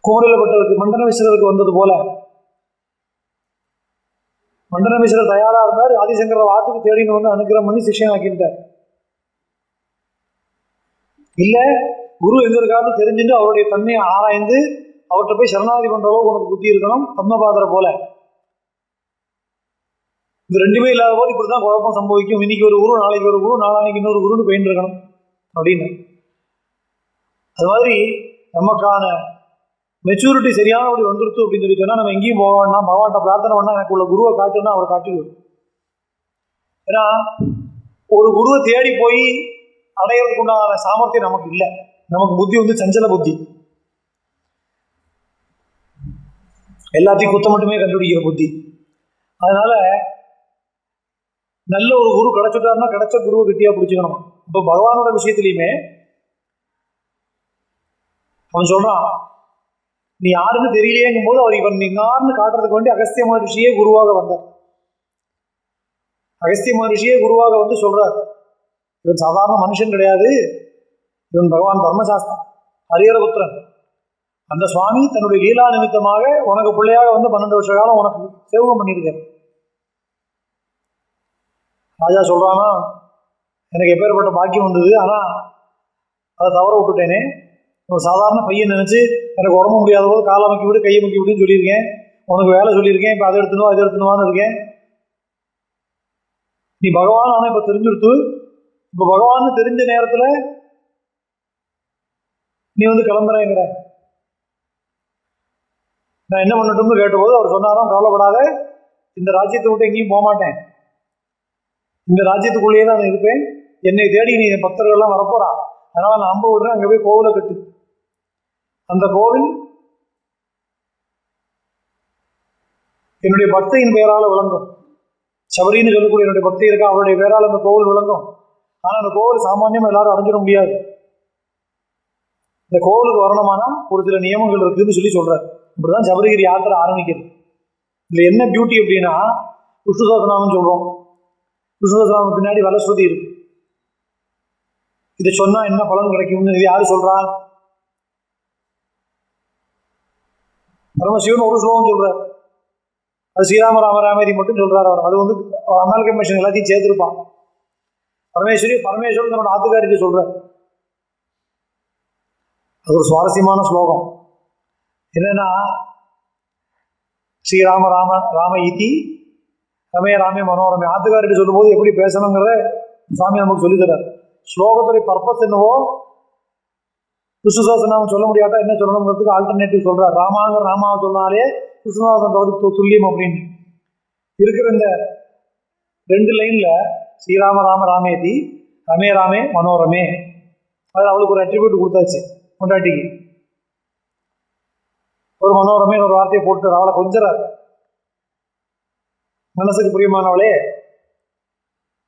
A: குமரிலப்பட்டவருக்கு மண்டன மிஸ்ரருக்கு வந்தது போல மண்டன மிஸ்ரர் தயாராக இருந்தார். ஆதிசங்கர வாத்துக்கு தேடின்னு வந்து அனுகிரகம் பண்ணி சிஷ்யன் ஆக்கிட்டார். இல்லை, குரு எங்க இருக்காருன்னு தெரிஞ்சுட்டு அவருடைய தன்மையை ஆராய்ந்து அவர்கிட்ட போய் சரணாகதி பண்ற அளவுக்கு உனக்கு புத்தி இருக்கணும். பத்மபாதரை போல. இது 2மே இல்லாத போது இப்படிதான் குழப்பம் சம்பவிக்கும். இன்னைக்கு ஒரு குரு, நாளைக்கு ஒரு குரு, நாளானைக்கு இன்னொரு குருன்னு போயிட்டு இருக்கணும் அப்படின்னு. அது மாதிரி நமக்கான மெச்சூரிட்டி சரியானபடி வந்துருச்சு அப்படின்னு சொல்லி சொன்னா நம்ம எங்கேயும் போக வேண்டாம். பகவான்கிட்ட பிரார்த்தனை பண்ணா எனக்கு உள்ள குருவை காட்டுன்னா அவர் காட்டிடுவார். ஏன்னா ஒரு குருவை தேடி போய் அடையிறதுக்கு உண்டான சாமர்த்தியம் நமக்கு இல்லை. நமக்கு புத்தி வந்து சஞ்சல புத்தி, எல்லாத்தையும் குத்த மட்டுமே கண்டுபிடிக்கிற புத்தி. அதனால நல்ல ஒரு குரு கிடைச்சிட்டாருன்னா கிடைச்ச குருவை கட்டியா பிடிச்சிக்கணும். இப்போ பகவானோட விஷயத்திலையுமே அவன் சொல்றான், நீ யாருன்னு தெரியலையேங்கும் போது அவர் இவன் நீங்கான்னு காட்டுறதுக்கு வேண்டி அகஸ்திய மகரிஷியே குருவாக வந்தார். அகஸ்திய மகரிஷியே குருவாக வந்து சொல்றார், இவன் சாதாரண மனுஷன் கிடையாது, இவன் பகவான் தர்மசாஸ்திரம் ஹரிஹரபுத்திரன். அந்த சுவாமி தன்னுடைய லீலா நிமித்தமாக உனக்கு பிள்ளையாக வந்து 12 வருஷ காலம் உனக்கு சேவகம் பண்ணியிருக்கார். ராஜா சொல்றானா, எனக்கு எப்பேற்பட்ட பாக்கியம் வந்தது, ஆனா அதை தவற விட்டுட்டேனே. ஒரு சாதாரண பையன் நினைச்சு எனக்கு உடம்பு முடியாத போது காலை அமைக்கி விடு, கையை அமைக்கி விடுன்னு சொல்லியிருக்கேன். உனக்கு வேலை சொல்லியிருக்கேன், இப்போ அதை எடுத்துனுவான்னு இருக்கேன். நீ பகவான் ஆனா இப்ப தெரிஞ்சுடுத்து. இப்ப பகவான் தெரிஞ்ச நேரத்துல நீ வந்து கிளம்புறேங்கிற, நான் என்ன பண்ணட்டும்னு கேட்டபோது அவர் சொன்னாராம், கவலைப்படாத, இந்த ராஜ்யத்தை விட்டு எங்கேயும் போக மாட்டேன், இந்த ராஜ்யத்துக்குள்ளேயே தான் நான் இருப்பேன். என்னை தேடி நீ பக்தர்கள் எல்லாம் வரப்போறா, அதனால நான் அம்பு விடுறேன், அங்கே போய் கோவிலை கட்டு. அந்த கோவில் என்னுடைய பக்தையின் பெயரால விளங்கும். சபரின்னு சொல்லக்கூடிய என்னுடைய பக்தி இருக்கா, அவருடைய பேரால் அந்த கோவில் விளங்கும். ஆனா அந்த கோவில் சாமானியமா எல்லாரும் அடைஞ்சிட முடியாது. இந்த கோவிலுக்கு வரணுமானா ஒரு சில நியமங்கள் இருக்குன்னு சொல்லி சொல்றாரு. இப்படிதான் சபரிகிரி யாத்திரை ஆரம்பிக்கிறது. இதுல என்ன பியூட்டி அப்படின்னா, விஷ்ணு சஹஸ்ரநாமம் சொல்றோம். விஷ்ணு சஹஸ்ரநாமம் பின்னாடி வலஸ்ருதி இருக்கு. இதை சொன்னா என்ன பலன் கிடைக்கும்னு இது யாரு சொல்றா? பரமசிவன் ஒரு ஸ்லோகம் சொல்றார், அது ஸ்ரீராம ராமராமேரி மட்டும் சொல்றாரு அவர். அது வந்து அமல்கமேஷன் எல்லாத்தையும் சேர்த்திருப்பான். பரமேஸ்வரன் தன்னோட ஆத்துக்காரிக்கு சொல்றார். அது ஒரு சுவாரஸ்யமான ஸ்லோகம். என்னன்னா, ஸ்ரீராம ராம இதி ரமே ராமே மனோரமே, ஆத்துக்காரிட்டு சொல்லும் போது எப்படி பேசணுங்கிறத சுவாமி நமக்கு சொல்லி தர்றார். ஸ்லோகத்துடைய பர்பஸ் என்னவோ விஷ்ணு சஹஸ்ரநாமம் சொல்ல முடியாட்டா என்ன சொல்லணுங்கிறதுக்கு ஆல்டர்னேட்டிவ் சொல்றார். ராமாங்கிற ராமாவை சொன்னாலே விஷ்ணுநாதன் துல்லியம் அப்படின்னு இருக்கிற இந்த 2 லைன்ல ஸ்ரீராம ராம ராமேதி ரமே ராமே மனோரமே, அது அவளுக்கு ஒரு அட்ரிபியூட் கொடுத்தாச்சு. கொண்டாட்டிக்கு ஒரு மனோரமே ஒரு வார்த்தையை போட்டு அவளை கொஞ்சறார். மனசுக்கு பிரியமானவளே,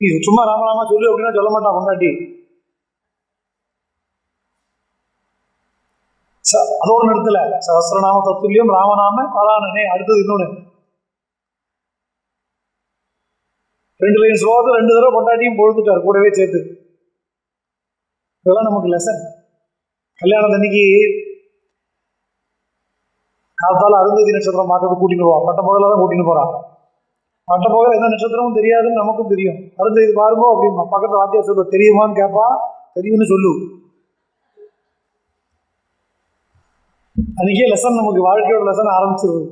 A: நீ சும்மா ராமராமா சொல்லு அப்படின்னா சொல்ல மாட்டான் கொண்டாட்டி. அதோட இடத்துல சஹஸ்ரநாம தத்துல்யம் ராமநாம பராணனே. அடுத்தது இன்னொன்னு 2 லைன் ஸ்லோகத்தை 2 தடவை கொண்டாட்டியும் பொழுதுட்டார் கூடவே சேர்த்து. இதெல்லாம் நமக்கு லெசன். கல்யாணம் அன்னைக்கு காலத்தால அருந்ததி நட்சத்திரம் பார்க்கறது கூட்டின்னு போவா. பட்ட பகல தான் கூட்டின்னு போறா. பட்ட பகல எந்த நட்சத்திரமும் தெரியாதுன்னு நமக்கும் தெரியும். அருந்ததி பாருங்கோ அப்படின்னு பக்கத்துல வாத்தியா சொல்லுவா. தெரியுமான்னு கேட்பா, தெரியும்னு சொல்லு. அன்னைக்கே லெசன், நமக்கு வாழ்க்கையோட லெசன் ஆரம்பிச்சிருது.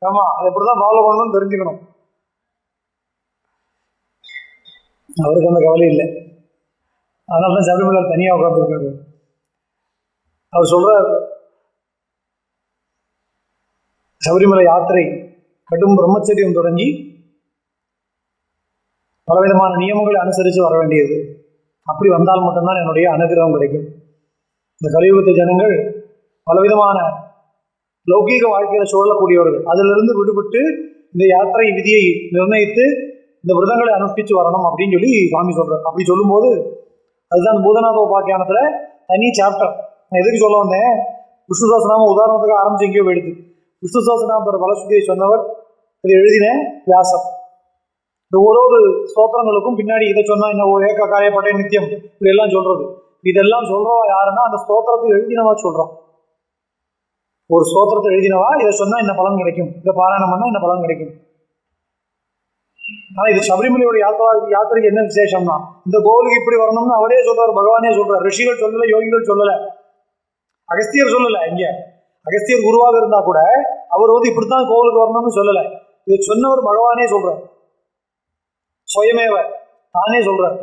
A: ஆமா, அதை எப்படிதான் ஃபாலோ பண்ணணும்னு தெரிஞ்சுக்கணும். அவருக்கு அந்த கவலை இல்லை. அதனாலதான் சபரிமலை தனியா உட்காந்துருக்காரு. அவர் சொல்றார், சபரிமலை யாத்திரை கடும் பிரம்மச்சரியம் தொடங்கி பலவிதமான நியமங்களை அனுசரித்து வர வேண்டியது. அப்படி வந்தால் மட்டும்தான் என்னுடைய அனுகிரகம் கிடைக்கும். இந்த கலியுகத்து ஜனங்கள் பலவிதமான லௌகீக வாழ்க்கையில சூழலக்கூடியவர்கள். அதிலிருந்து விடுபட்டு இந்த யாத்திரை விதியை நிர்ணயித்து இந்த விரதங்களை அனுஷ்டிச்சு வரணும் அப்படின்னு சொல்லி சுவாமி சொல்றார். அப்படி சொல்லும்போது அதுதான் பூதநாத உபாக்கியானத்துல தனி சாப்டர். நான் எதுக்கு சொல்ல வந்தேன், விஷ்ணு சஹஸ்ரநாமம் உதாரணத்துக்கு ஆரம்பிச்சு எங்கேயோ போயிடுது. விஷ்ணு சஹஸ்ரநாமத்தோட பலஸ்ருதியை சொன்னவர், இது எழுதின வியாசர். இந்த ஒரு ஸ்தோத்திரங்களுக்கும் பின்னாடி இதை சொன்னா என்ன, ஏக காயப்பட்டே நித்தியம் இப்படி எல்லாம் சொல்றது. இதெல்லாம் சொல்றவா யாருன்னா அந்த ஸ்தோத்திரத்தை எழுதினவா சொல்றான். ஒரு ஸ்தோத்திரத்தை எழுதினவா இதை சொன்னா என்ன பலன் கிடைக்கும், இதை பாராயணம் பண்ணா என்ன பலன் கிடைக்கும். ஆனா இது சபரிமலையோட யாத்திரைக்கு என்ன விசேஷம்னா, இந்த கோவிலுக்கு இப்படி வரணும்னு அவரே சொல்றாரு, பகவானே சொல்றாரு. ரிஷிகள் சொல்லல, யோகிகள் சொல்லல, அகஸ்தியர் சொல்லல. இங்க அகஸ்தியர் குருவாக இருந்தா கூட அவர் இப்படித்தான் கோவிலுக்கு வரணும்னு சொல்லல. இதை சொன்னவர் பகவானே சொல்றார், சுயமேவ தானே சொல்றார்.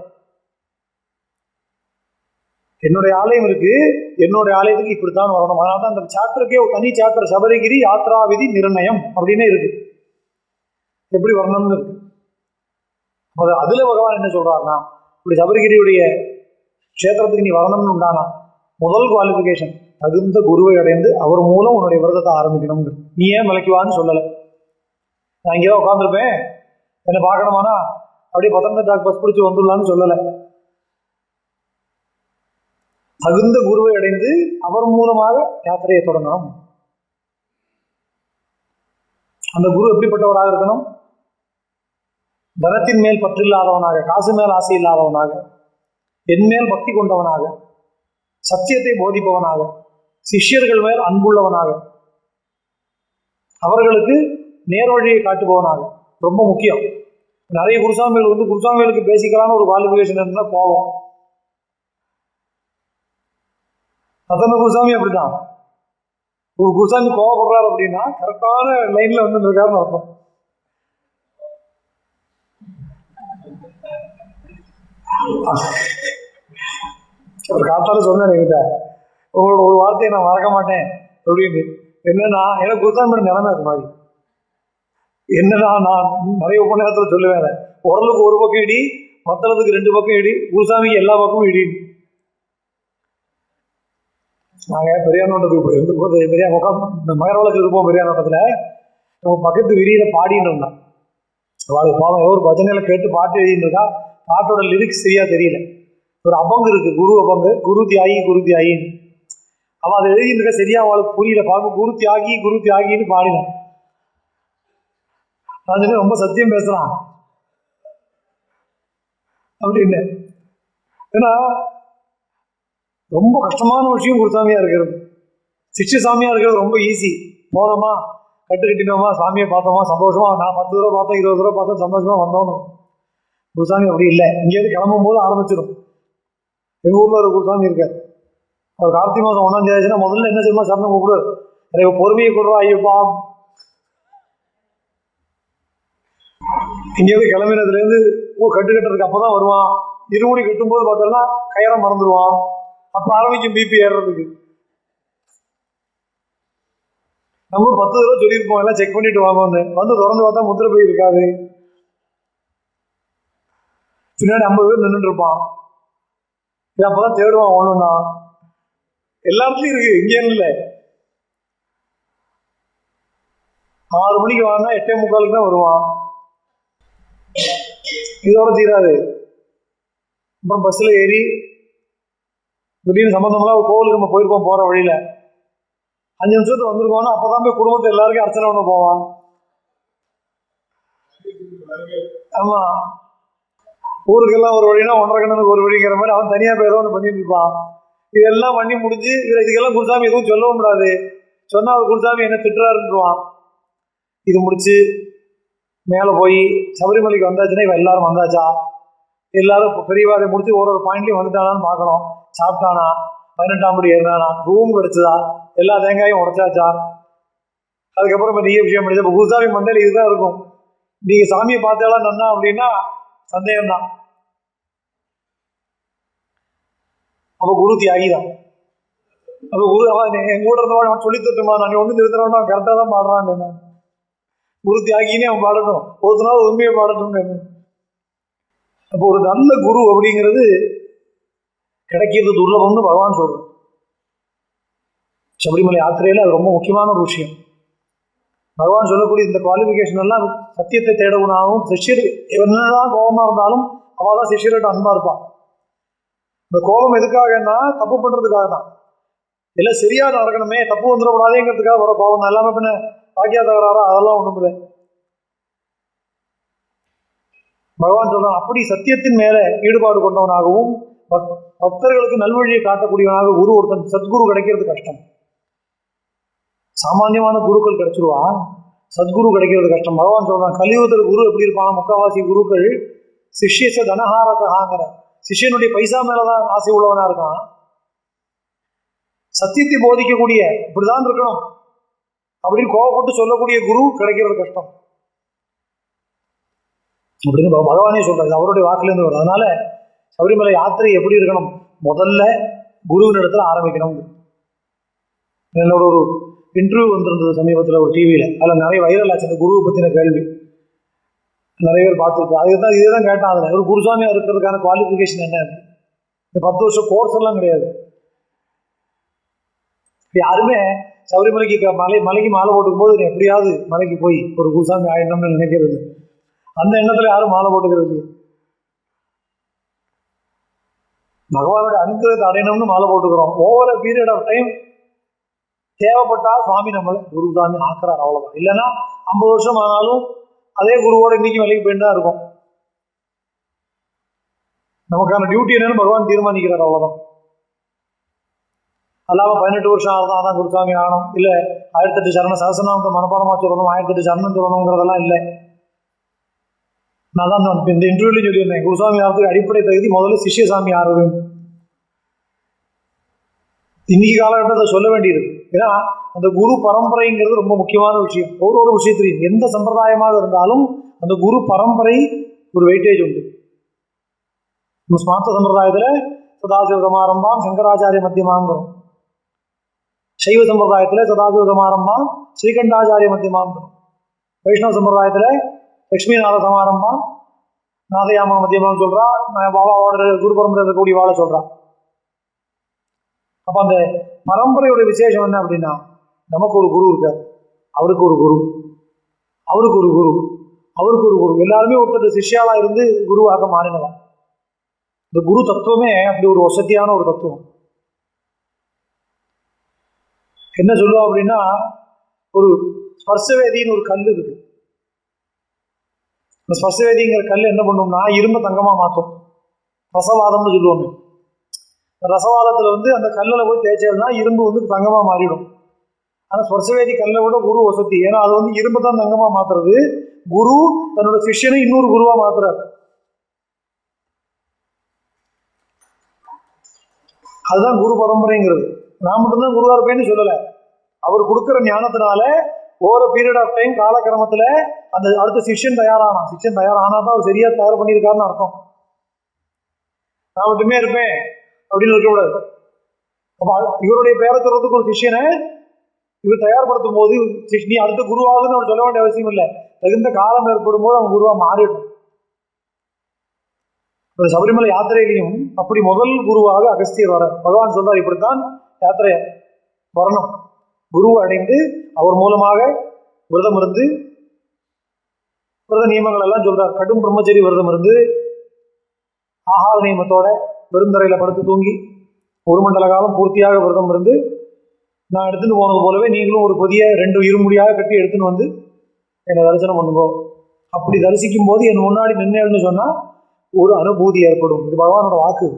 A: என்னுடைய ஆலயம் இருக்கு, என்னுடைய ஆலயத்துக்கு இப்படித்தான் வரணும். அதனால தான் அந்த சாப்டருக்கே ஒரு தனி சாப்டர், சபரிகிரி யாத்ரா விதி நிர்ணயம் அப்படின்னு இருக்கு, எப்படி வரணும்னு இருக்கு. அதுல பகவான் என்ன சொல்றாருன்னா, இப்படி சபரிகிரியுடைய கஷேத்திரத்துக்கு நீ வரணும்னு உண்டானா முதல் குவாலிஃபிகேஷன் தகுந்த குருவை அடைந்து அவர் மூலம் உன்னுடைய விரதத்தை ஆரம்பிக்கணும். நீ ஏன் விளக்குவான்னு சொல்லலை. நான் இங்கேதான் உட்காந்துருப்பேன், என்னை பார்க்கணுமானா அப்படியே பத்தனம்திட்டாக்கு பஸ் பிடிச்சி வந்துடலான்னு சொல்லலை. தகுந்த குருவை அடைந்து அவர் மூலமாக யாத்திரையை தொடங்கணும். அந்த குரு எப்படிப்பட்டவராக இருக்கணும், தனத்தின் மேல் பற்று இல்லாதவனாக, காசு மேல் ஆசை இல்லாதவனாக, என் மேல் பக்தி கொண்டவனாக, சத்தியத்தை போதிப்பவனாக, சிஷ்யர்கள் மேல் அன்புள்ளவனாக, அவர்களுக்கு நேர்வழியை காட்டுபவனாக. ரொம்ப முக்கியம். நிறைய குருசாமிகள் குருசாமிகளுக்கு பேசிக்கலான ஒரு குவாலிஃபிகேஷன் என்னன்னா கோபம். அத்தனை குருசாமி அப்படிதான். ஒரு குருசாமி கோவப்படுறாரு அப்படின்னா கரெக்டான லைன்ல இருக்காருன்னு அர்த்தம். ஒரு காத்தால சொன்னேன் என்கிட்ட, உங்களோட ஒரு வார்த்தையை நான் மறக்க மாட்டேன் அப்படின்னு. என்னன்னா எனக்கு குருசாமியோட நிலைமை அது மாதிரி. என்னன்னா நான் நிறைய உபநேகத்தில் சொல்லுவேன், உரலுக்கு ஒரு பக்கம் இடி, மத்தளத்துக்கு 2 பக்கம் இடி, குருசாமிக்கு எல்லா பக்கமும் இடி. நாங்கள் பெரியானோட்டத்துக்கு இருந்தபோது, பெரியா மகரவளத்துக்கு இருப்போம், பெரியானோட்டத்தில் நம்ம பக்கத்து விரியில பாடின்னு இருந்தான். அவளுக்கு பாவம் ஏதோ ஒரு பஜனையில கேட்டு பாட்டு எழுதிட்டு இருக்கா, பாட்டோட லிரிக்ஸ் சரியா தெரியல. ஒரு அபங்கு இருக்கு, குரு அபங்கு, குரு தியாகி குரு தியாகின்னு. அவன் அதை எழுதிட்டு இருக்க சரியா அவளுக்கு புரியல. பாருங்க, குரு தியாகி குரு தியாகின்னு பாடினான். அது ரொம்ப சத்தியம் பேசுறான் அப்படின்னு. ஏன்னா ரொம்ப கஷ்டமான விஷயம் குருசாமியா இருக்கிறது. சிஷ்ய சாமியா இருக்கிறது ரொம்ப ஈஸி. போனோமா, கட்டு கட்டினோமா, சாமியை பார்த்தோமா, சந்தோஷமா, நான் 10 தடவை பார்த்தேன், 20 தடவை பார்த்தேன், சந்தோஷமா வந்தோம். குருசாமி அப்படி இல்லை. இங்கேயிருந்து கிளம்பும் போது ஆரம்பிச்சிடும். எங்க ஊர்ல ஒரு குருசாமி இருக்காரு. அவர் கார்த்திகை மாதம் 1ஆம் தேதி ஆச்சுன்னா முதல்ல என்ன செய்யுமா, சரணம் கூப்பிடு, எனக்கு பொறுமையை கொடுறா ஐயப்பா. இங்கேயிருந்து கிளம்பினதுலேருந்து கட்டு கட்டுறதுக்கு அப்பதான் வருவான். இருமுடி கட்டும்போது பார்த்தோம்னா கயிறம் மறந்துடுவான். அப்ப ஆரம்பிக்கும் பிபி ஏறுறதுக்கு. நம்ம 10 தடவை சொல்லியிருப்போம், எல்லாம் செக் பண்ணிட்டு வாங்கன்னு. வந்து திறந்து பார்த்தா முத்திரை போய் இருக்காது. பின்னாடி 50 பேர் நின்றுட்டு இருப்பான். இது அப்பதான் தேடுவான் ஒண்ணுன்னா. எல்லா இடத்துலயும் இருக்கு, இங்கே இல்லை. 6 மணிக்கு வாங்கினா 8:45 தான் வருவான். இதோட தீராது. அப்புறம் பஸ்ல ஏறி திடீர்னு சம்பந்தம்லாம் ஒரு கோவிலுக்கு நம்ம போயிருப்போம், போற வழியில 5 நிமிஷத்துக்கு வந்திருக்கோம்னா அப்பதான் போய் குடும்பத்தை எல்லாருக்கும் அர்ச்சனை பண்ண போவான். ஆமா, ஊருக்கெல்லாம் ஒரு வழினா 1.5 கண்ணனுக்கு ஒரு வழிங்கிற மாதிரி அவன் தனியா போய் ஏதோ ஒன்று பண்ணிட்டு இருப்பான். இதெல்லாம் பண்ணி முடிஞ்சு இதுக்கெல்லாம் குருசாமி எதுவும் சொல்லவும் கூடாது. சொன்னா அவர் குருசாமி என்ன திட்டுறாருன்றான். இது முடிச்சு மேல போய் சபரிமலைக்கு வந்தாச்சுன்னா இவன் எல்லாரும் வந்தாச்சா, எல்லாரும் பெரியவாதை முடிச்சு ஒரு பாயிண்ட்லயும் வந்துட்டானான்னு பார்க்கணும். சாப்பிட்டானா, 18ஆம் படி ஏறினானா, ரூம் கிடைச்சதா, எல்லா தேங்காயும் உடைச்சாச்சா, அதுக்கப்புறம் இப்போ நீங்க விஷயம் முடிச்சா. இப்போ குருசாமி மண்டல் இதுதான் இருக்கும். நீங்க சாமியை பார்த்தாலும் நன்னா அப்படின்னா சந்தேகம்தான். அப்போ குரு தியாகி தான். அப்போ குரு அவன் என் கூட இருந்தவன் அவன் சொல்லி தட்டுமா, நான் ஒன்றும் திருத்தரவன் அவன் கரெக்டாக தான் பாடுறான். என்ன குரு தியாகினே அவன் பாடட்டும், ஒரு நாள் உண்மையை பாடட்டும். அப்போ ஒரு நல்ல குரு அப்படிங்கிறது கிடைக்கிறது துர்லபம்னு பகவான் சொல்றான். சபரிமலை யாத்திரையில அது ரொம்ப முக்கியமான ஒரு விஷயம். பகவான் சொல்லக்கூடிய இந்த குவாலிஃபிகேஷன் எல்லாம் சத்தியத்தை தேடவுனாகவும் சிஷ்யர் என்னதான் கோபமா இருந்தாலும் அவள் தான் சிஷ்யர்கிட்ட அன்பா இருப்பான். இந்த கோபம் எதுக்காகன்னா தப்பு பண்றதுக்காக தான், எல்லாம் சரியா நடக்கணுமே, தப்பு வந்துடக்கூடாதேங்கிறதுக்காக வர கோபம் தான். எல்லாமே பின்ன பாக்கியா தகராறா அதெல்லாம் ஒண்ணும் இல்லை. பகவான் சொல்றான், அப்படி சத்தியத்தின் மேல ஈடுபாடு கொண்டவனாகவும் பக்தர்களுக்கு நல்வழியை காட்டக்கூடியவனாக குரு ஒருத்தன் சத்குரு கிடைக்கிறது கஷ்டம். சாமானியமான குருக்கள் கிடைச்சிருவா, சத்குரு கிடைக்கிறது கஷ்டம். பகவான் சொல்றான், கலியுகத்தில் குரு எப்படி இருப்பான, முக்காவாசி குருக்கள் சிஷ்யச தனஹாரகாங்கிற சிஷ்யனுடைய பைசா மேலதான் ஆசை உள்ளவனா இருக்கான். சத்தியத்தை போதிக்கக்கூடிய இப்படிதான் இருக்கணும் அப்படின்னு கோவப்பட்டு சொல்லக்கூடிய குரு கிடைக்கிறது கஷ்டம் அப்படின்னு பகவானே சொல்றாரு. அவருடைய வாக்குலேருந்து வரும். அதனால சபரிமலை யாத்திரை எப்படி இருக்கணும், முதல்ல குருவின் இடத்துல ஆரம்பிக்கணும். என்னோட ஒரு இன்டர்வியூ வந்திருந்தது சமீபத்தில் ஒரு டிவியில், அதில் நிறைய வைரல் ஆச்சு இந்த குருவை பற்றின கேள்வி. நிறைய பேர் பார்த்துருப்போம். அதுதான் இதே தான் கேட்டான். அதில் ஒரு குருசாமியாக இருக்கிறதுக்கான குவாலிஃபிகேஷன் என்ன, இந்த 10 வருஷம் கோர்ஸ் எல்லாம் கிடையாது. யாருமே சபரிமலைக்கு மலைக்கு மாலை போட்டுக்கும் போது எப்படியாவது மலைக்கு போய் ஒரு குருசாமி ஆயிடணும்னு நினைக்கிறது, அந்த எண்ணத்துல யாரும் மாலை போட்டுக்கிறது இல்லையா. பகவானுடைய அனுகிரகத்தை அடையணும்னு மாலை போட்டுக்கிறோம். ஓவர் பீரியட் ஆஃப் டைம் தேவைப்பட்டா சுவாமி நம்மளை குருசாமி ஆக்குறார், அவ்வளவுதான். இல்லைன்னா 50 வருஷம் ஆனாலும் அதே குருவோட இன்னைக்கு வேலைக்கு போயிட்டு தான் இருக்கும். நமக்கான டியூட்டி என்னன்னு பகவான் தீர்மானிக்கிறார், அவ்வளவுதான். அல்லாம 18 வருஷம் ஆகுதான் அதான் குருசாமி ஆகணும், இல்ல 1008 சரணம் சகசநாமத்தை மனப்பாடமா சொல்லணும், 1008 சரணம் சொல்லணுங்கிறதெல்லாம் இல்லை. நான் தான் இந்த இன்டர்வியூலையும் சொல்லியிருந்தேன், குருசாமி ஆகிறதுக்கு அடிப்படை தகுதி முதல்ல சிஷ்யசாமி ஆகிறது. இன்னைக்கு காலகட்டத்தை சொல்ல வேண்டியது. ஏன்னா அந்த குரு பரம்பரைங்கிறது ரொம்ப முக்கியமான விஷயம். ஒரு விஷயத்திலையும் எந்த சம்பிரதாயமாக இருந்தாலும் அந்த குரு பரம்பரை ஒரு வெயிட்டேஜ் உண்டு. நம்ம ஸ்மார்த்த சம்பிரதாயத்துல சதாசிவ சமாரம்பாம் சங்கராச்சாரிய மத்தியமாங்கிறோம். சைவ சம்பிரதாயத்துல சதாசிவ சமாரம்பாம் ஸ்ரீகண்டாச்சாரிய மத்தியமாங்கிறோம். வைஷ்ணவ சம்பிரதாயத்துல லட்சுமிநாத சமாரம்பாம் நாதயாம மத்தியமான்னு சொல்றா. பாபாவோட குரு பரம்பரை இருக்கக்கூடிய வாழ சொல்றா. அப்ப அந்த பரம்பரையோட விசேஷம் என்ன அப்படின்னா, நமக்கு ஒரு குரு இருக்கார், அவருக்கு ஒரு குரு, அவருக்கு ஒரு குரு, அவருக்கு ஒரு குரு, எல்லாருமே ஒருத்தர் சிஷ்யாவா இருந்து குருவாக மாறினவன். இந்த குரு தத்துவமே அப்படி ஒரு வசதியான ஒரு தத்துவம். என்ன சொல்லுவா அப்படின்னா, ஒரு ஸ்பர்சவேதின்னு ஒரு கல் இருக்கு. இந்த ஸ்பர்சவேதிங்கிற கல் என்ன பண்ணும்னா இரும்பு தங்கமா மாற்றும். ரசவாதம்னு சொல்லுவாங்க. ரசவாதத்துல அந்த கல்லில் போய் தேய்ச்சா இரும்பு தங்கமா மாறிடும். ஆனா ஸ்பர்சவேதி கல்லை விட குரு வசதி. ஏன்னா அது இரும்பு தான் தங்கமா மாத்துறது. குரு தன்னோட சிஷ்யனை இன்னொரு குருவா மாத்துறாரு. அதுதான் குரு பரம்பரைங்கிறது. நான் மட்டும்தான் குருவா இருப்பேன்னு சொல்லலை. அவர் கொடுக்குற ஞானத்தினால ஓவர் பீரியட் ஆஃப் டைம் காலக்கிரமத்துல அந்த அடுத்த சிஷ்யன் தயாரானா. சிஷ்யன் தயாரானாதான் அவர் சரியா தயார் பண்ணியிருக்காருன்னு அர்த்தம். நான் மட்டுமே இருப்பேன் அப்படின்னு இருக்கக்கூடாது. அப்ப இவருடைய பேரை சொல்றதுக்கு ஒரு சிஷ்யனை இவர் தயார்படுத்தும் போது நீ அடுத்த குருவாகுன்னு அவர் சொல்ல வேண்டிய அவசியம் இல்லை. தகுந்த காலம் ஏற்படும் போது அவன் குருவா மாறிடும். சபரிமலை யாத்திரையிலையும் அப்படி முதல் குருவாக அகஸ்தியர் வர பகவான் சொல்றார், இப்படித்தான் யாத்திரை வரணும். குருவை அடைந்து அவர் மூலமாக விரதம் இருந்து விரத நியமங்கள் எல்லாம் சொல்றார். கடும் பிரம்மச்சரி விரதம் இருந்து ஆகார நியமத்தோட பெருந்தரையில படுத்து தூங்கி 1 மண்டல காலம் பூர்த்தியாக விரதம் இருந்து நான் எடுத்துன்னு போனது போலவே நீங்களும் ஒரு புதிய 2 இருமுடியாக கட்டி எடுத்துன்னு வந்து என்னை தரிசனம் பண்ணுங்கோ. அப்படி தரிசிக்கும் போது என் முன்னாடி நின்னேன்னு சொன்னா ஒரு அனுபூதி ஏற்படும். இது பகவானோட வாக்கு.